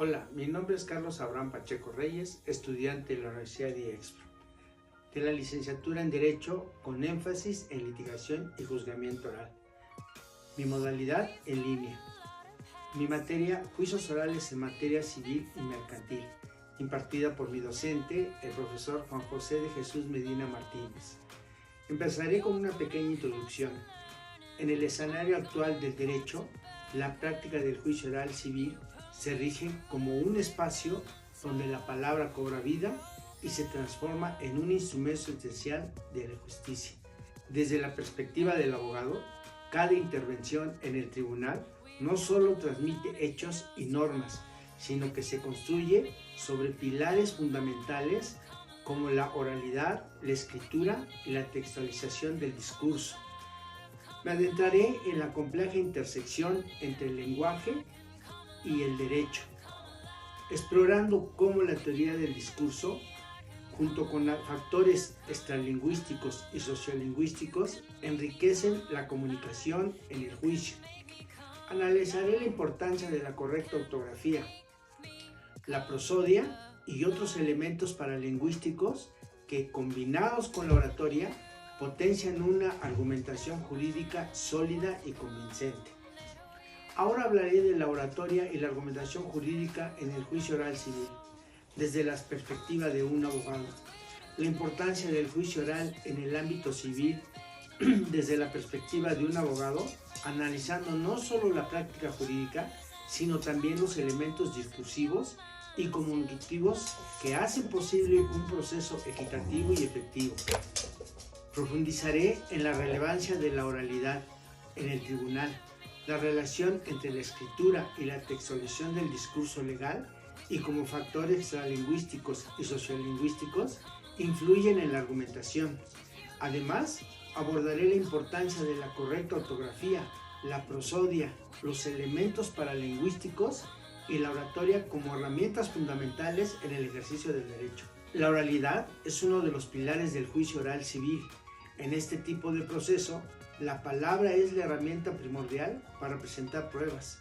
Hola, mi nombre es Carlos Abraham Pacheco Reyes, estudiante de la Universidad de IEXPRO, de la licenciatura en Derecho con énfasis en litigación y juzgamiento oral. Mi modalidad en línea. Mi materia, juicios orales en materia civil y mercantil, impartida por mi docente, el profesor Juan José de Jesús Medina Martínez. Empezaré con una pequeña introducción. En el escenario actual del derecho, la práctica del juicio oral civil se rige como un espacio donde la palabra cobra vida y se transforma en un instrumento esencial de la justicia. Desde la perspectiva del abogado, cada intervención en el tribunal no solo transmite hechos y normas, sino que se construye sobre pilares fundamentales como la oralidad, la escritura y la textualización del discurso. Me adentraré en la compleja intersección entre el lenguaje y el derecho, explorando cómo la teoría del discurso, junto con factores extralingüísticos y sociolingüísticos, enriquecen la comunicación en el juicio. Analizaré la importancia de la correcta ortografía, la prosodia y otros elementos paralingüísticos que, combinados con la oratoria, potencian una argumentación jurídica sólida y convincente. Ahora hablaré de la oratoria y la argumentación jurídica en el juicio oral civil, desde la perspectiva de un abogado. La importancia del juicio oral en el ámbito civil, desde la perspectiva de un abogado, analizando no solo la práctica jurídica, sino también los elementos discursivos y comunicativos que hacen posible un proceso equitativo y efectivo. Profundizaré en la relevancia de la oralidad en el tribunal, la relación entre la escritura y la textualización del discurso legal y cómo factores extralingüísticos y sociolingüísticos influyen en la argumentación. Además, abordaré la importancia de la correcta ortografía, la prosodia, los elementos paralingüísticos y la oratoria como herramientas fundamentales en el ejercicio del derecho. La oralidad es uno de los pilares del juicio oral civil. En este tipo de proceso, la palabra es la herramienta primordial para presentar pruebas,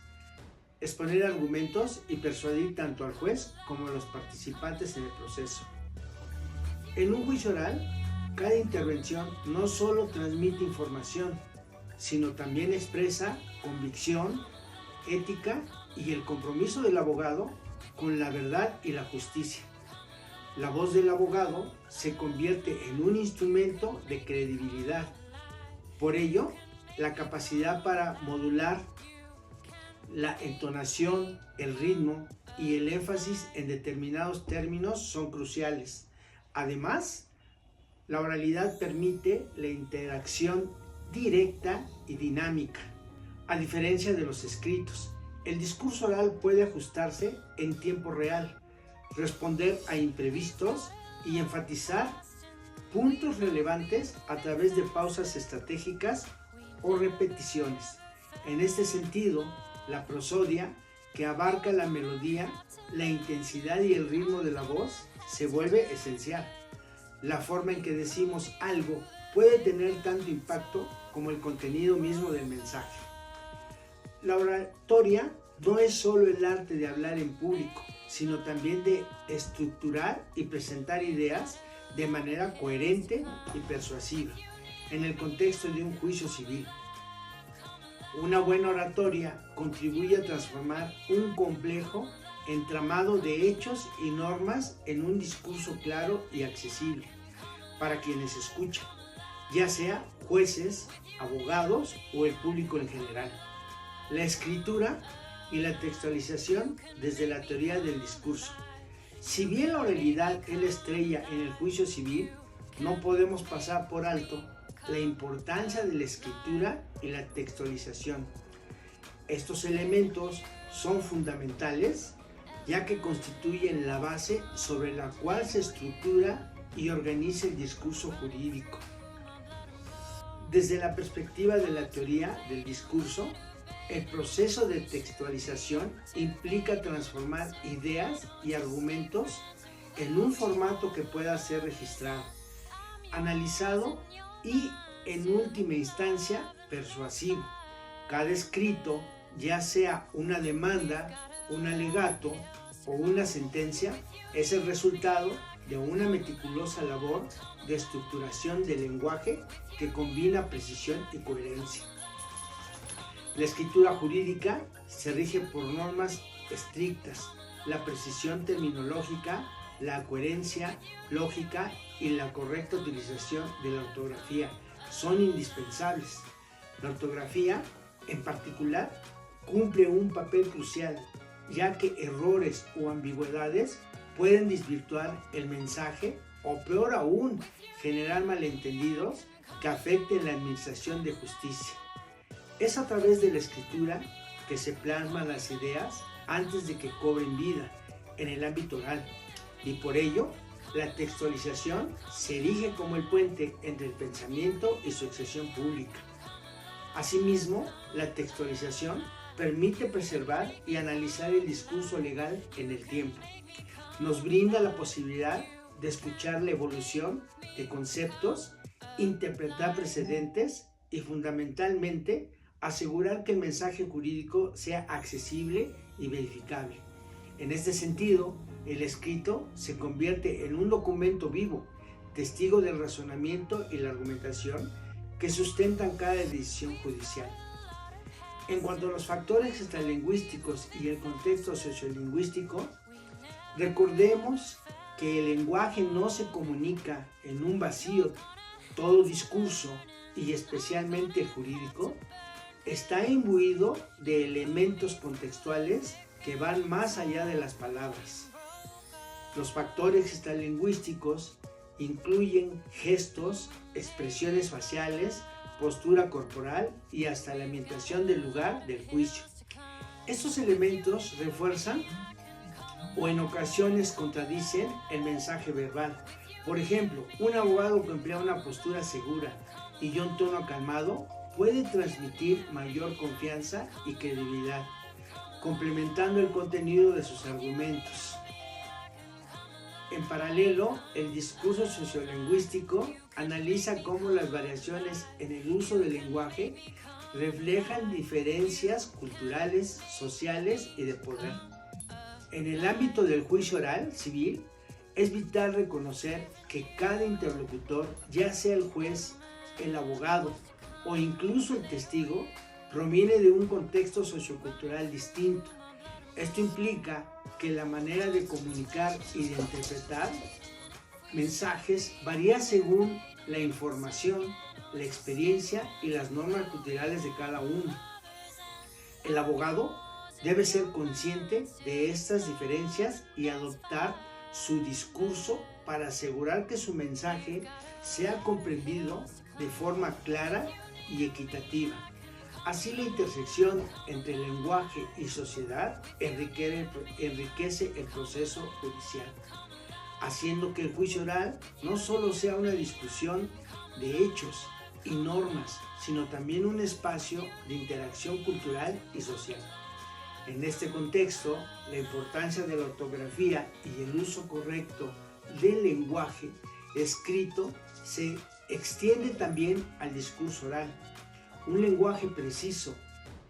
exponer argumentos y persuadir tanto al juez como a los participantes en el proceso. En un juicio oral, cada intervención no solo transmite información, sino también expresa convicción, ética y el compromiso del abogado con la verdad y la justicia. La voz del abogado se convierte en un instrumento de credibilidad. Por ello, la capacidad para modular la entonación, el ritmo y el énfasis en determinados términos son cruciales. Además, la oralidad permite la interacción directa y dinámica, a diferencia de los escritos. El discurso oral puede ajustarse en tiempo real, responder a imprevistos y enfatizar puntos relevantes a través de pausas estratégicas o repeticiones. En este sentido, la prosodia, que abarca la melodía, la intensidad y el ritmo de la voz, se vuelve esencial. La forma en que decimos algo puede tener tanto impacto como el contenido mismo del mensaje. La oratoria no es solo el arte de hablar en público, sino también de estructurar y presentar ideas de manera coherente y persuasiva en el contexto de un juicio civil. Una buena oratoria contribuye a transformar un complejo entramado de hechos y normas en un discurso claro y accesible para quienes escuchan, ya sea jueces, abogados o el público en general. La escritura y la textualización desde la teoría del discurso. Si bien la oralidad es la estrella en el juicio civil, no podemos pasar por alto la importancia de la escritura y la textualización. Estos elementos son fundamentales ya que constituyen la base sobre la cual se estructura y organiza el discurso jurídico. Desde la perspectiva de la teoría del discurso, el proceso de textualización implica transformar ideas y argumentos en un formato que pueda ser registrado, analizado y, en última instancia, persuasivo. Cada escrito, ya sea una demanda, un alegato o una sentencia es el resultado de una meticulosa labor de estructuración del lenguaje que combina precisión y coherencia. La escritura jurídica se rige por normas estrictas, la precisión terminológica, la coherencia lógica y la correcta utilización de la ortografía son indispensables. La ortografía, en particular, cumple un papel crucial, ya que errores o ambigüedades pueden desvirtuar el mensaje o, peor aún, generar malentendidos que afecten la administración de justicia. Es a través de la escritura que se plasman las ideas antes de que cobren vida en el ámbito oral, y por ello la textualización se erige como el puente entre el pensamiento y su expresión pública. Asimismo, la textualización permite preservar y analizar el discurso legal en el tiempo. Nos brinda la posibilidad de escuchar la evolución de conceptos, interpretar precedentes y, fundamentalmente, asegurar que el mensaje jurídico sea accesible y verificable. En este sentido, el escrito se convierte en un documento vivo, testigo del razonamiento y la argumentación que sustentan cada decisión judicial. En cuanto a los factores extralingüísticos y el contexto sociolingüístico, recordemos que el lenguaje no se comunica en un vacío. Todo discurso, y especialmente el jurídico, está imbuido de elementos contextuales que van más allá de las palabras. Los factores extralingüísticos incluyen gestos, expresiones faciales, postura corporal y hasta la ambientación del lugar del juicio. Estos elementos refuerzan o en ocasiones contradicen el mensaje verbal. Por ejemplo, un abogado que emplea una postura segura y un tono calmado puede transmitir mayor confianza y credibilidad, complementando el contenido de sus argumentos. En paralelo, el discurso sociolingüístico analiza cómo las variaciones en el uso del lenguaje reflejan diferencias culturales, sociales y de poder. En el ámbito del juicio oral civil, es vital reconocer que cada interlocutor, ya sea el juez, el abogado o incluso el testigo, proviene de un contexto sociocultural distinto. Esto implica que la manera de comunicar y de interpretar mensajes varía según la información, la experiencia y las normas culturales de cada uno. El abogado debe ser consciente de estas diferencias y adoptar su discurso para asegurar que su mensaje sea comprendido de forma clara y equitativa. Así, la intersección entre lenguaje y sociedad enriquece el proceso judicial, haciendo que el juicio oral no solo sea una discusión de hechos y normas, sino también un espacio de interacción cultural y social. En este contexto, la importancia de la ortografía y el uso correcto del lenguaje escrito se extiende también al discurso oral. Un lenguaje preciso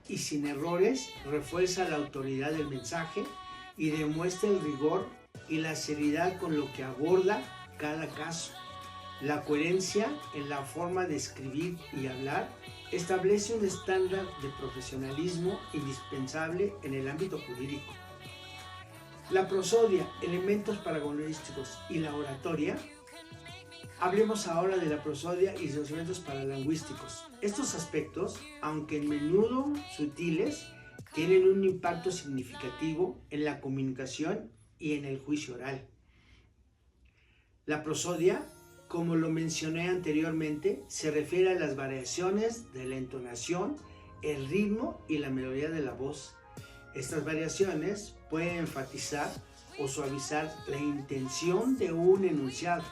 y sin errores refuerza la autoridad del mensaje y demuestra el rigor y la seriedad con lo que aborda cada caso. La coherencia en la forma de escribir y hablar establece un estándar de profesionalismo indispensable en el ámbito jurídico. La prosodia, elementos paragonolísticos y la oratoria. Hablemos ahora de la prosodia y sus elementos paralingüísticos. Estos aspectos, aunque en menudo sutiles, tienen un impacto significativo en la comunicación y en el juicio oral. La prosodia, como lo mencioné anteriormente, se refiere a las variaciones de la entonación, el ritmo y la melodía de la voz. Estas variaciones pueden enfatizar o suavizar la intención de un enunciado,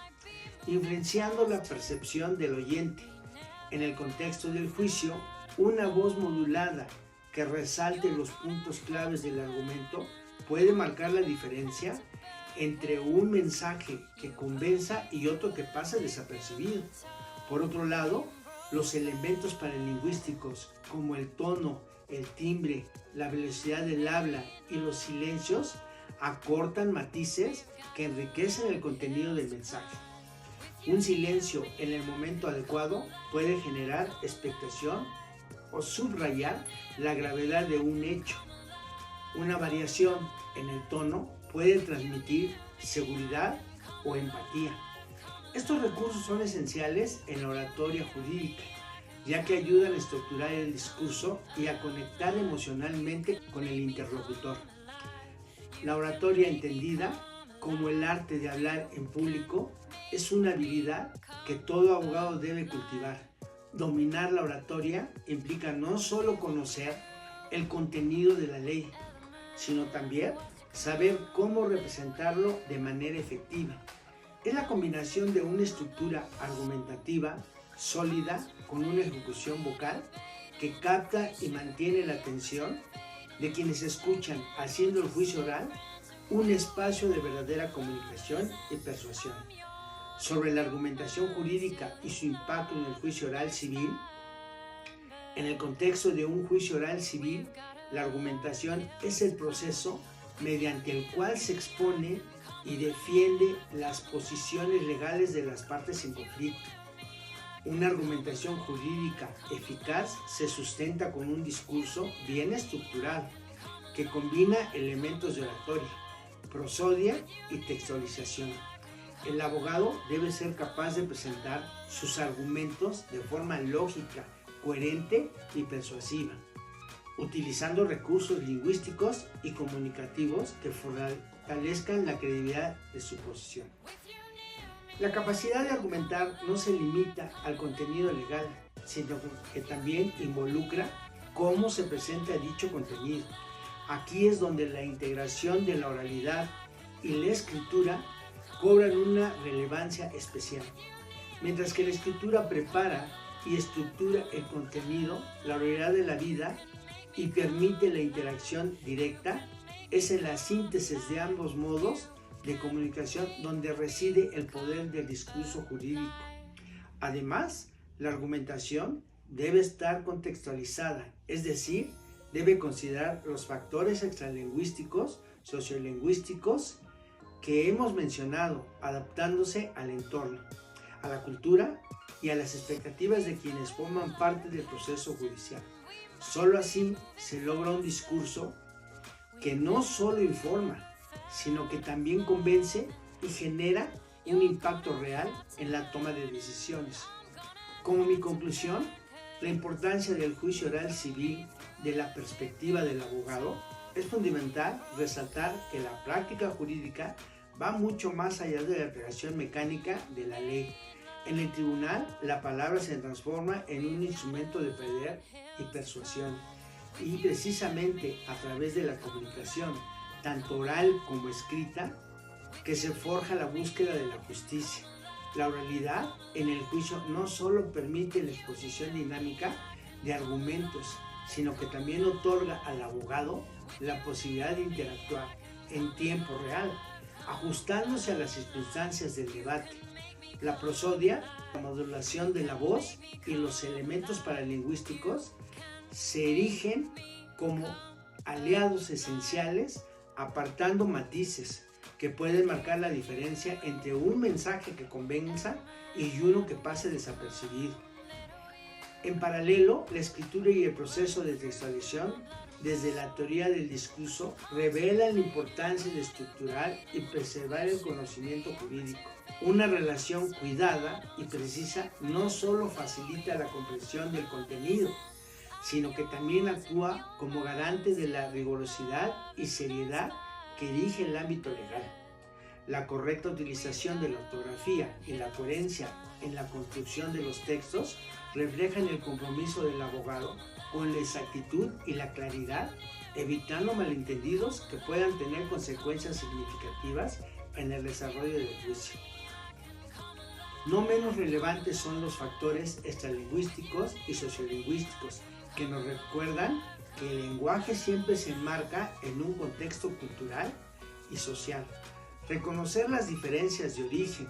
influenciando la percepción del oyente. En el contexto del juicio, una voz modulada que resalte los puntos claves del argumento puede marcar la diferencia entre un mensaje que convenza y otro que pasa desapercibido. Por otro lado, los elementos paralingüísticos como el tono, el timbre, la velocidad del habla y los silencios acortan matices que enriquecen el contenido del mensaje. Un silencio en el momento adecuado puede generar expectación o subrayar la gravedad de un hecho. Una variación en el tono puede transmitir seguridad o empatía. Estos recursos son esenciales en la oratoria jurídica, ya que ayudan a estructurar el discurso y a conectar emocionalmente con el interlocutor. La oratoria, entendida como el arte de hablar en público, es una habilidad que todo abogado debe cultivar. Dominar la oratoria implica no solo conocer el contenido de la ley, sino también saber cómo representarlo de manera efectiva. Es la combinación de una estructura argumentativa sólida con una ejecución vocal que capta y mantiene la atención de quienes escuchan, haciendo el juicio oral un espacio de verdadera comunicación y persuasión. Sobre la argumentación jurídica y su impacto en el juicio oral civil. En el contexto de un juicio oral civil, la argumentación es el proceso mediante el cual se expone y defiende las posiciones legales de las partes en conflicto. Una argumentación jurídica eficaz se sustenta con un discurso bien estructurado que combina elementos de oratoria, prosodia y textualización. El abogado debe ser capaz de presentar sus argumentos de forma lógica, coherente y persuasiva, utilizando recursos lingüísticos y comunicativos que fortalezcan la credibilidad de su posición. La capacidad de argumentar no se limita al contenido legal, sino que también involucra cómo se presenta dicho contenido. Aquí es donde la integración de la oralidad y la escritura cobran una relevancia especial. Mientras que la escritura prepara y estructura el contenido, la oralidad de la vida y permite la interacción directa, es en la síntesis de ambos modos de comunicación donde reside el poder del discurso jurídico. Además, la argumentación debe estar contextualizada, es decir, debe considerar los factores extralingüísticos, sociolingüísticos que hemos mencionado, adaptándose al entorno, a la cultura y a las expectativas de quienes forman parte del proceso judicial. Solo así se logra un discurso que no solo informa, sino que también convence y genera un impacto real en la toma de decisiones. Como mi conclusión, la importancia del juicio oral civil de la perspectiva del abogado es fundamental resaltar que la práctica jurídica va mucho más allá de la aplicación mecánica de la ley. En el tribunal, la palabra se transforma en un instrumento de poder y persuasión, y precisamente a través de la comunicación, tanto oral como escrita, que se forja la búsqueda de la justicia. La oralidad en el juicio no solo permite la exposición dinámica de argumentos, sino que también otorga al abogado la posibilidad de interactuar en tiempo real, ajustándose a las circunstancias del debate. La prosodia, la modulación de la voz y los elementos paralingüísticos se erigen como aliados esenciales, apartando matices que pueden marcar la diferencia entre un mensaje que convenza y uno que pase desapercibido. En paralelo, la escritura y el proceso de textualización desde la teoría del discurso revelan la importancia de estructurar y preservar el conocimiento jurídico. Una relación cuidada y precisa no solo facilita la comprensión del contenido, sino que también actúa como garante de la rigurosidad y seriedad que rige el ámbito legal. La correcta utilización de la ortografía y la coherencia en la construcción de los textos reflejan el compromiso del abogado con la exactitud y la claridad, evitando malentendidos que puedan tener consecuencias significativas en el desarrollo del juicio. No menos relevantes son los factores extralingüísticos y sociolingüísticos, que nos recuerdan que el lenguaje siempre se enmarca en un contexto cultural y social. Reconocer las diferencias de origen,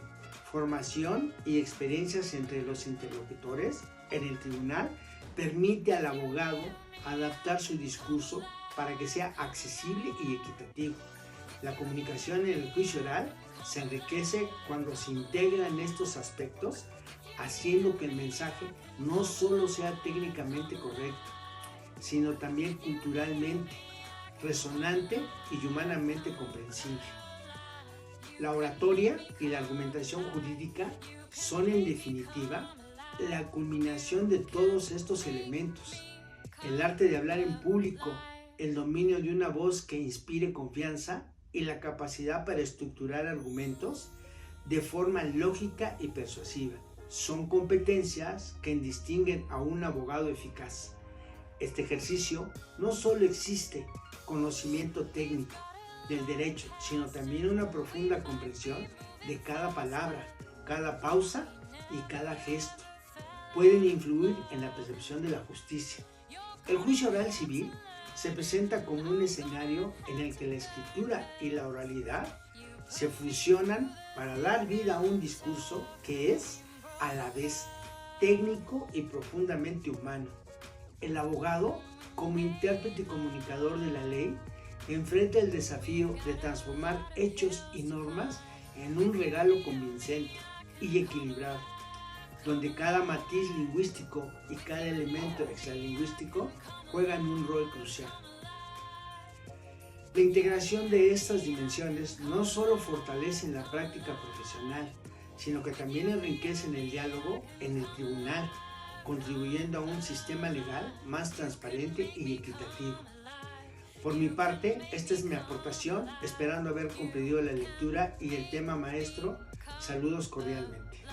formación y experiencias entre los interlocutores en el tribunal permite al abogado adaptar su discurso para que sea accesible y equitativo. La comunicación en el juicio oral se enriquece cuando se integran estos aspectos, haciendo que el mensaje no solo sea técnicamente correcto, sino también culturalmente resonante y humanamente comprensible. La oratoria y la argumentación jurídica son en definitiva la culminación de todos estos elementos. El arte de hablar en público, el dominio de una voz que inspire confianza y la capacidad para estructurar argumentos de forma lógica y persuasiva son competencias que distinguen a un abogado eficaz. Este ejercicio no solo existe conocimiento técnico del derecho, sino también una profunda comprensión de cada palabra, cada pausa y cada gesto. Pueden influir en la percepción de la justicia. El juicio oral civil se presenta como un escenario en el que la escritura y la oralidad se fusionan para dar vida a un discurso que es a la vez técnico y profundamente humano. El abogado, como intérprete y comunicador de la ley, enfrenta el desafío de transformar hechos y normas en un regalo convincente y equilibrado, donde cada matiz lingüístico y cada elemento extralingüístico juegan un rol crucial. La integración de estas dimensiones no solo fortalece la práctica profesional, sino que también enriquecen el diálogo en el tribunal, contribuyendo a un sistema legal más transparente y equitativo. Por mi parte, esta es mi aportación, esperando haber comprendido la lectura y el tema maestro. Saludos cordialmente.